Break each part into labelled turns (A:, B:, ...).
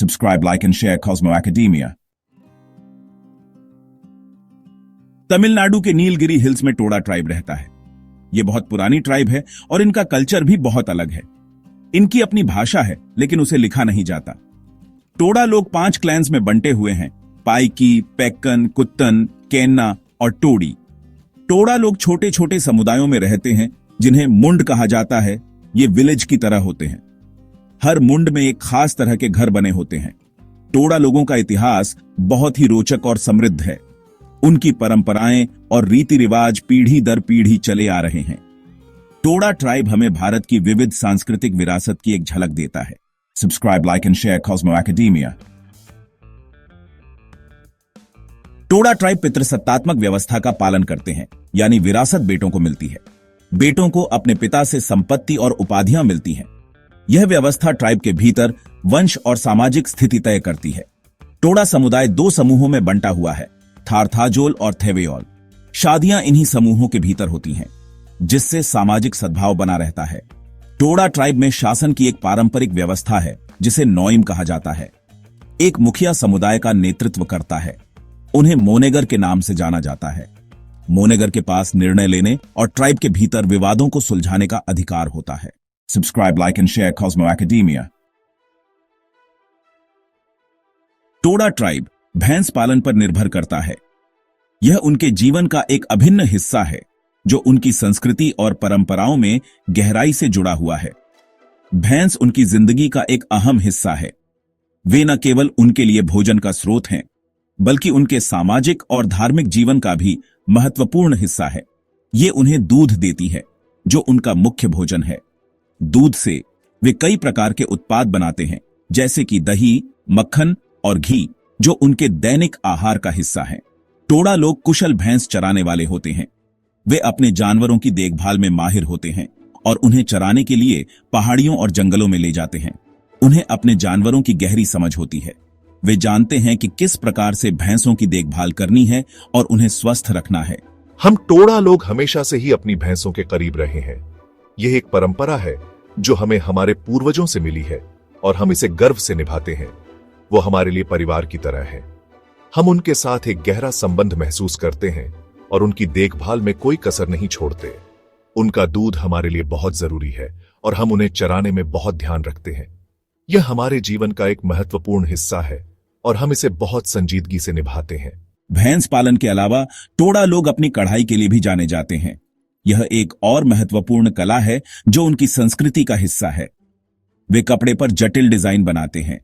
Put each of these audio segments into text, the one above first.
A: Subscribe, like and share Cosmo Academia. Tamil Nadu के Nilgiri hills में Toda tribe रहता है। यह बहुत पुरानी ट्राइब है और इनका कल्चर भी बहुत अलग है। इनकी अपनी भाषा है लेकिन उसे लिखा नहीं जाता। टोडा लोग 5 क्लैंस में बंटे हुए हैं: पाइकी, पैक्कन, कुत्तन, केन्ना और टोडी। टोडा लोग छोटे छोटे समुदायों में रहते हैं जिन्हें मुंड कहा जाता है। ये विलेज की तरह होते हैं। हर मुंड में एक खास तरह के घर बने होते हैं। टोडा लोगों का इतिहास बहुत ही रोचक और समृद्ध है। उनकी परंपराएं और रीति रिवाज पीढ़ी दर पीढ़ी चले आ रहे हैं। टोडा ट्राइब हमें भारत की विविध सांस्कृतिक विरासत की एक झलक देता है। Subscribe, like and share Cosmo Academia. Toda tribe पितृसत्तात्मक व्यवस्था का पालन करते हैं, यानी विरासत बेटों को मिलती है। बेटों को अपने पिता से संपत्ति और उपाधियां मिलती हैं। यह व्यवस्था ट्राइब के भीतर वंश और सामाजिक स्थिति तय करती है। टोडा समुदाय 2 समूहों में बंटा हुआ है: थारथाजोल और थेवेयोल। शादियां इन्हीं समूहों के भीतर होती हैं, जिससे सामाजिक सद्भाव बना रहता है। टोडा ट्राइब में शासन की एक पारंपरिक व्यवस्था है जिसे नॉइम कहा जाता है। एक मुखिया समुदाय का नेतृत्व करता है। उन्हें मोनेगर के नाम से जाना जाता है। मोनेगर के पास निर्णय लेने और ट्राइब के भीतर विवादों को सुलझाने का अधिकार होता है। Subscribe, like and share Cosmo Academia. Toda tribe भैंस पालन पर निर्भर करता है। यह उनके जीवन का एक अभिन्न हिस्सा है जो उनकी संस्कृति और परंपराओं में गहराई से जुड़ा हुआ है। भैंस उनकी जिंदगी का एक अहम हिस्सा है। वे न केवल उनके लिए भोजन का स्रोत हैं, बल्कि उनके सामाजिक और धार्मिक जीवन का भी महत्वपूर्ण हिस्सा है। ये उन्हें दूध देती है, जो उनका मुख्य भोजन है। दूध से वे कई प्रकार के उत्पाद बनाते हैं, जैसे कि दही, मक्खन और घी, जो उनके दैनिक आहार का हिस्सा है। टोडा लोग कुशल भैंस चराने वाले होते हैं। वे अपने जानवरों की देखभाल में माहिर होते हैं और उन्हें चराने के लिए पहाड़ियों और जंगलों में ले जाते हैं। उन्हें अपने जानवरों की गहरी समझ होती है। वे जानते हैं कि किस प्रकार से भैंसों की देखभाल करनी है और उन्हें स्वस्थ रखना है।
B: हम टोडा लोग हमेशा से ही अपनी भैंसों के करीब रहे हैं। यह एक परंपरा है जो हमें हमारे पूर्वजों से मिली है और हम इसे गर्व से निभाते हैं। वो हमारे लिए परिवार की तरह है। हम उनके साथ एक गहरा संबंध महसूस करते हैं और उनकी देखभाल में कोई कसर नहीं छोड़ते। उनका दूध हमारे लिए बहुत जरूरी है और हम उन्हें चराने में बहुत ध्यान रखते हैं। यह हमारे जीवन का एक महत्वपूर्ण हिस्सा है और हम इसे बहुत संजीदगी से निभाते हैं।
A: भैंस पालन के अलावा टोडा लोग अपनी कढ़ाई के लिए भी जाने जाते हैं। यह एक और महत्वपूर्ण कला है जो उनकी संस्कृति का हिस्सा है। वे कपड़े पर जटिल डिजाइन बनाते हैं।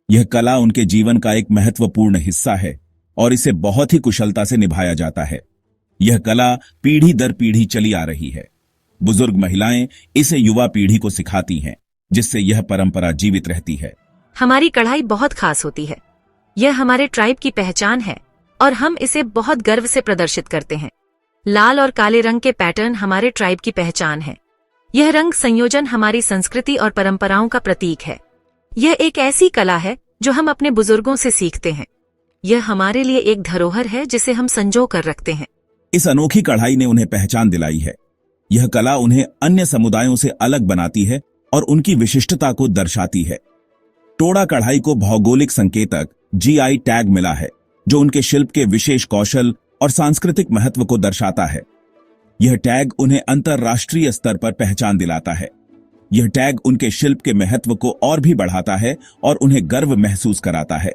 A: यह कला उनके जीवन का एक महत्वपूर्ण हिस्सा है और इसे बहुत ही कुशलता से निभाया जाता है। यह कला पीढ़ी दर पीढ़ी चली आ रही है। बुजुर्ग महिलाएं इसे युवा पीढ़ी को सिखाती हैं, जिससे यह परंपरा जीवित रहती है।
C: हमारी कढ़ाई बहुत खास होती है। यह हमारे ट्राइब की पहचान है और हम इसे बहुत गर्व से प्रदर्शित करते हैं। लाल और काले रंग के पैटर्न हमारे ट्राइब की पहचान है। यह रंग संयोजन हमारी संस्कृति और परंपराओं का प्रतीक है। यह एक ऐसी कला है जो हम अपने बुजुर्गों से सीखते हैं। यह हमारे लिए एक धरोहर है जिसे हम संजो कर रखते हैं।
A: इस अनोखी कढ़ाई ने उन्हें पहचान दिलाई है। यह कला उन्हें अन्य समुदायों से अलग बनाती है और उनकी विशिष्टता को दर्शाती है। टोडा कढ़ाई को भौगोलिक संकेतक GI टैग मिला है, जो उनके शिल्प के विशेष कौशल और सांस्कृतिक महत्व को दर्शाता है। यह टैग उन्हें अंतर्राष्ट्रीय स्तर पर पहचान दिलाता है। यह टैग उनके शिल्प के महत्व को और भी बढ़ाता है और उन्हें गर्व महसूस कराता है।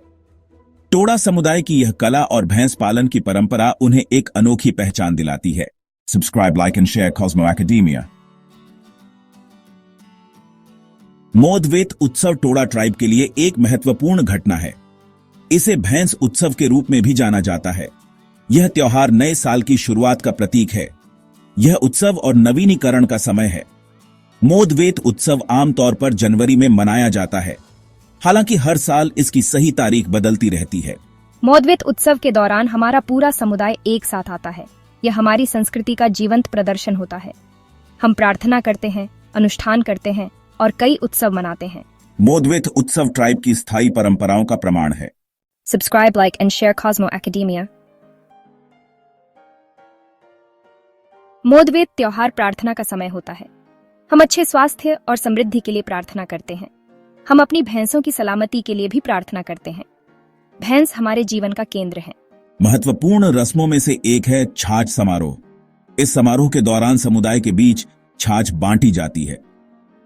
A: टोडा समुदाय की यह कला और भैंस पालन की परंपरा उन्हें एक अनोखी पहचान दिलाती है। Subscribe, like and share Cosmo Academia. Modhweth उत्सव टोडा ट्राइब के लिए एक महत्वपूर्ण घटना है। इसे भैंस उत्सव के रूप में भी जाना जाता है। यह त्योहार नए साल की शुरुआत का प्रतीक है। यह उत्सव और नवीनीकरण का समय है। मोदवेत उत्सव आमतौर पर जनवरी में मनाया जाता है, हालांकि हर साल इसकी सही तारीख बदलती रहती है।
D: मोदवेत उत्सव के दौरान हमारा पूरा समुदाय एक साथ आता है। यह हमारी संस्कृति का जीवंत प्रदर्शन होता है। हम प्रार्थना करते हैं, अनुष्ठान करते हैं और कई उत्सव मनाते हैं।
A: मोदवेत उत्सव ट्राइब की स्थायी परंपराओं का प्रमाण है।
D: Subscribe, like and share Cosmo Academia. Modhweth त्योहार प्रार्थना का समय होता है। हम अच्छे स्वास्थ्य और समृद्धि के लिए प्रार्थना करते हैं। हम अपनी भैंसों की सलामती के लिए भी प्रार्थना करते हैं। भैंस हमारे जीवन का केंद्र है।
A: महत्वपूर्ण रस्मों में से एक है छाछ समारोह। इस समारोह के दौरान समुदाय के बीच छाछ बांटी जाती है।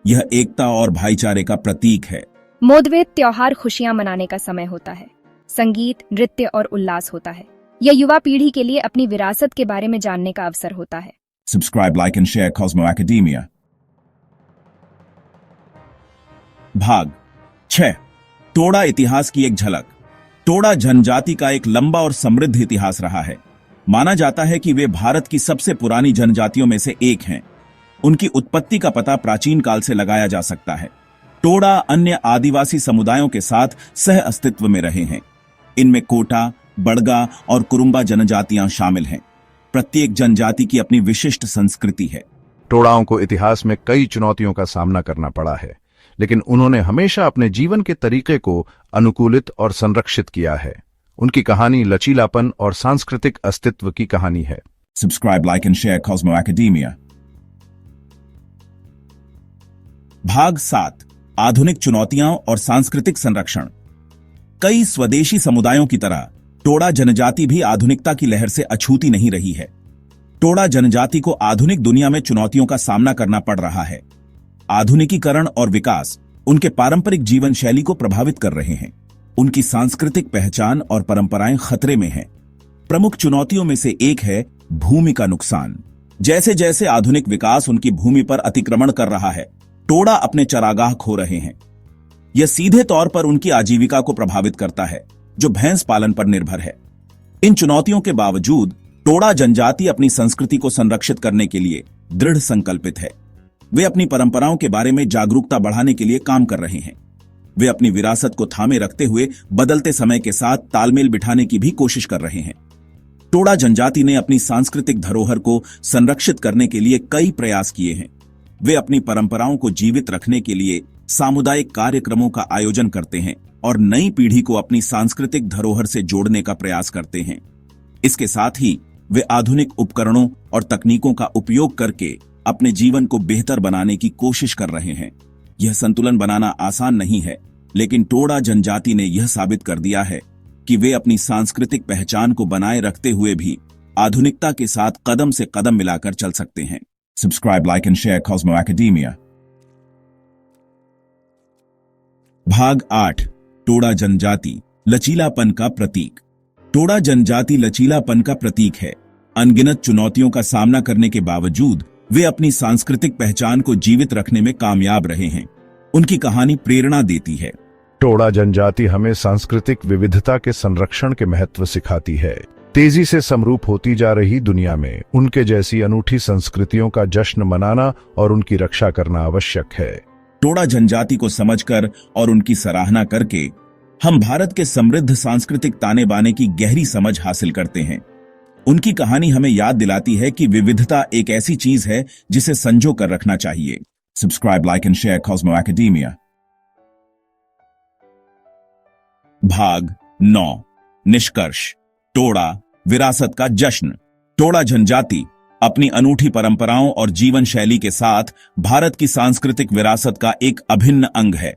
A: यह एकता और भाईचारे का प्रतीक है।
D: मोदवेद त्योहार खुशियां मनाने का समय होता है। संगीत, नृत्य और उल्लास होता है। यह युवा पीढ़ी के लिए अपनी विरासत के बारे में जानने का अवसर होता है।
A: Subscribe, like and share Cosmo academia. भाग 6, टोडा इतिहास की एक झलक। टोडा जनजाति का एक लंबा और समृद्ध इतिहास रहा है। माना जाता है कि वे भारत की सबसे पुरानी जनजातियों में से एक हैं। उनकी उत्पत्ति का पता प्राचीन काल से लगाया जा सकता है। टोडा अन्य आदिवासी समुदायों के साथ सह अस्तित्व में रहे हैं। इनमें कोटा, बड़गा और कुरुम्बा जनजातियां शामिल हैं। प्रत्येक जनजाति की अपनी विशिष्ट संस्कृति है।
E: टोडाओं को इतिहास में कई चुनौतियों का सामना करना पड़ा है, लेकिन उन्होंने हमेशा अपने जीवन के तरीके को अनुकूलित और संरक्षित किया है। उनकी कहानी लचीलापन और सांस्कृतिक अस्तित्व की कहानी है।
A: Subscribe, like and share Cosmo academia. भाग 7, आधुनिक चुनौतियां और सांस्कृतिक संरक्षण। कई स्वदेशी समुदायों की तरह टोडा जनजाति भी आधुनिकता की लहर से अछूती नहीं रही है। टोडा जनजाति को आधुनिक दुनिया में चुनौतियों का सामना करना पड़ रहा है। आधुनिकीकरण और विकास उनके पारंपरिक जीवन शैली को प्रभावित कर रहे हैं। उनकी सांस्कृतिक पहचान और परंपराएं खतरे में हैं। प्रमुख चुनौतियों में से एक है भूमि का नुकसान। जैसे जैसे आधुनिक विकास उनकी भूमि पर अतिक्रमण कर रहा है, टोडा अपने चरागाह खो रहे हैं। यह सीधे तौर पर उनकी आजीविका को प्रभावित करता है, जो भैंस पालन पर निर्भर है। इन चुनौतियों के बावजूद टोडा जनजाति अपनी संस्कृति को संरक्षित करने के लिए दृढ़ संकल्पित है। वे अपनी परंपराओं के बारे में जागरूकता बढ़ाने के लिए काम कर रहे हैं। वे अपनी विरासत को थामे रखते हुए बदलते समय के साथ तालमेल बिठाने की भी कोशिश कर रहे हैं। टोडा जनजाति ने अपनी सांस्कृतिक धरोहर को संरक्षित करने के लिए कई प्रयास किए हैं। वे अपनी परंपराओं को जीवित रखने के लिए सामुदायिक कार्यक्रमों का आयोजन करते हैं और नई पीढ़ी को अपनी सांस्कृतिक धरोहर से जोड़ने का प्रयास करते हैं। इसके साथ ही वे आधुनिक उपकरणों और तकनीकों का उपयोग करके अपने जीवन को बेहतर बनाने की कोशिश कर रहे हैं। यह संतुलन बनाना आसान नहीं है, लेकिन टोडा जनजाति ने यह साबित कर दिया है कि वे अपनी सांस्कृतिक पहचान को बनाए रखते हुए भी आधुनिकता के साथ कदम से कदम मिलाकर चल सकते हैं। Subscribe, like and share Cosmo academia. भाग 8, टोडा जनजाति लचीलापन का प्रतीक। टोडा जनजाति लचीलापन का प्रतीक है। अनगिनत चुनौतियों का सामना करने के बावजूद वे अपनी सांस्कृतिक पहचान को जीवित रखने में कामयाब रहे हैं। उनकी कहानी प्रेरणा देती है।
E: टोडा जनजाति हमें सांस्कृतिक विविधता के संरक्षण के महत्व सिखाती है। तेजी से समरूप होती जा रही दुनिया में उनके जैसी अनूठी संस्कृतियों का जश्न मनाना और उनकी रक्षा करना आवश्यक है।
A: टोडा जनजाति को समझकर और उनकी सराहना करके हम भारत के समृद्ध सांस्कृतिक ताने बाने की गहरी समझ हासिल करते हैं। उनकी कहानी हमें याद दिलाती है कि विविधता एक ऐसी चीज है जिसे संजो कर रखना चाहिए। Subscribe, like and share Cosmo academia. भाग 9, निष्कर्ष। टोडा विरासत का जश्न। टोडा जनजाति अपनी अनूठी परंपराओं और जीवन शैली के साथ भारत की सांस्कृतिक विरासत का एक अभिन्न अंग है।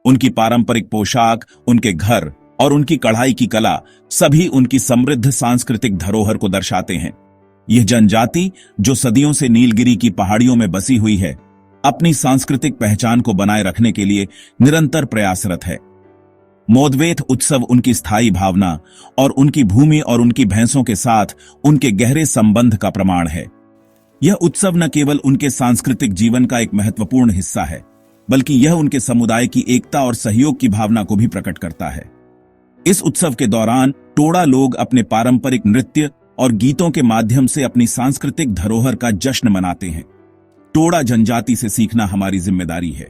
A: उनकी पारंपरिक पोशाक, उनके घर और उनकी कढ़ाई की कला सभी उनकी समृद्ध सांस्कृतिक धरोहर को दर्शाते हैं। यह जनजाति, जो सदियों से नीलगिरी की पहाड़ियों में बसी हुई है, अपनी सांस्कृतिक पहचान को बनाए रखने के लिए निरंतर प्रयासरत है। मोदवेथ उत्सव उनकी स्थायी भावना और उनकी भूमि और उनकी भैंसों के साथ उनके गहरे संबंध का प्रमाण है। यह उत्सव न केवल उनके सांस्कृतिक जीवन का एक महत्वपूर्ण हिस्सा है, बल्कि यह उनके समुदाय की एकता और सहयोग की भावना को भी प्रकट करता है। इस उत्सव के दौरान टोडा लोग अपने पारंपरिक नृत्य और गीतों के माध्यम से अपनी सांस्कृतिक धरोहर का जश्न मनाते हैं। टोडा जनजाति से सीखना हमारी जिम्मेदारी है।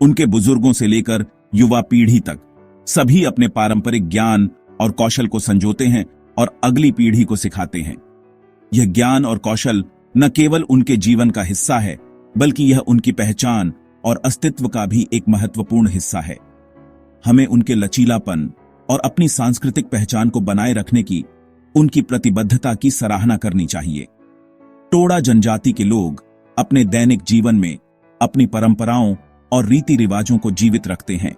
A: उनके बुजुर्गों से लेकर युवा पीढ़ी तक सभी अपने पारंपरिक ज्ञान और कौशल को संजोते हैं और अगली पीढ़ी को सिखाते हैं। यह ज्ञान और कौशल न केवल उनके जीवन का हिस्सा है, बल्कि यह उनकी पहचान और अस्तित्व का भी एक महत्वपूर्ण हिस्सा है। हमें उनके लचीलापन और अपनी सांस्कृतिक पहचान को बनाए रखने की उनकी प्रतिबद्धता की सराहना करनी चाहिए। टोडा जनजाति के लोग अपने दैनिक जीवन में अपनी परंपराओं और रीति रिवाजों को जीवित रखते हैं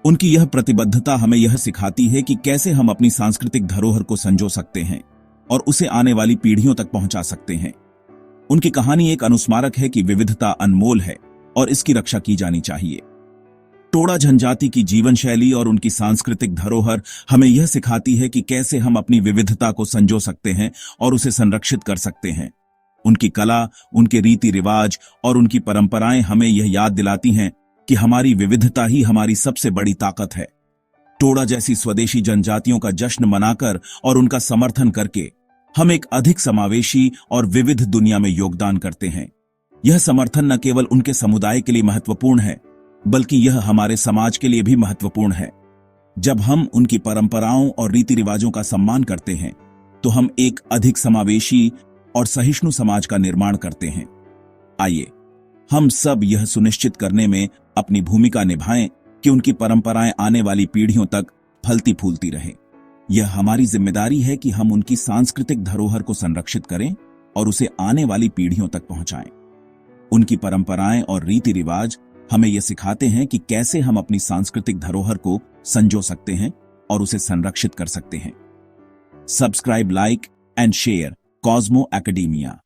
A: उनकी यह प्रतिबद्धता हमें यह सिखाती है कि कैसे हम अपनी सांस्कृतिक धरोहर को संजो सकते हैं और उसे आने वाली पीढ़ियों तक पहुंचा सकते हैं। उनकी कहानी एक अनुस्मारक है कि विविधता अनमोल है और इसकी रक्षा की जानी चाहिए। टोडा जनजाति की जीवन शैली और उनकी सांस्कृतिक धरोहर हमें यह सिखाती है कि कैसे हम अपनी विविधता को संजो सकते हैं और उसे संरक्षित कर सकते हैं। उनकी कला, उनके रीति रिवाज और उनकी परंपराएं हमें यह याद दिलाती हैं कि हमारी विविधता ही हमारी सबसे बड़ी ताकत है। टोडा जैसी स्वदेशी जनजातियों का जश्न मनाकर और उनका समर्थन करके हम एक अधिक समावेशी और विविध दुनिया में योगदान करते हैं। यह समर्थन न केवल उनके समुदाय के लिए महत्वपूर्ण है, बल्कि यह हमारे समाज के लिए भी महत्वपूर्ण है। जब हम उनकी परंपराओं और रीति रिवाजों का सम्मान करते हैं, तो हम एक अधिक समावेशी और सहिष्णु समाज का निर्माण करते हैं। आइए हम सब यह सुनिश्चित करने में अपनी भूमिका निभाएं कि उनकी परंपराएं आने वाली पीढ़ियों तक फलती फूलती रहें। यह हमारी जिम्मेदारी है कि हम उनकी सांस्कृतिक धरोहर को संरक्षित करें और उसे आने वाली पीढ़ियों तक पहुंचाएं। उनकी परंपराएं और रीति रिवाज हमें यह सिखाते हैं कि कैसे हम अपनी सांस्कृतिक धरोहर को संजो सकते हैं और उसे संरक्षित कर सकते हैं। Subscribe, like and share Cosmo academia.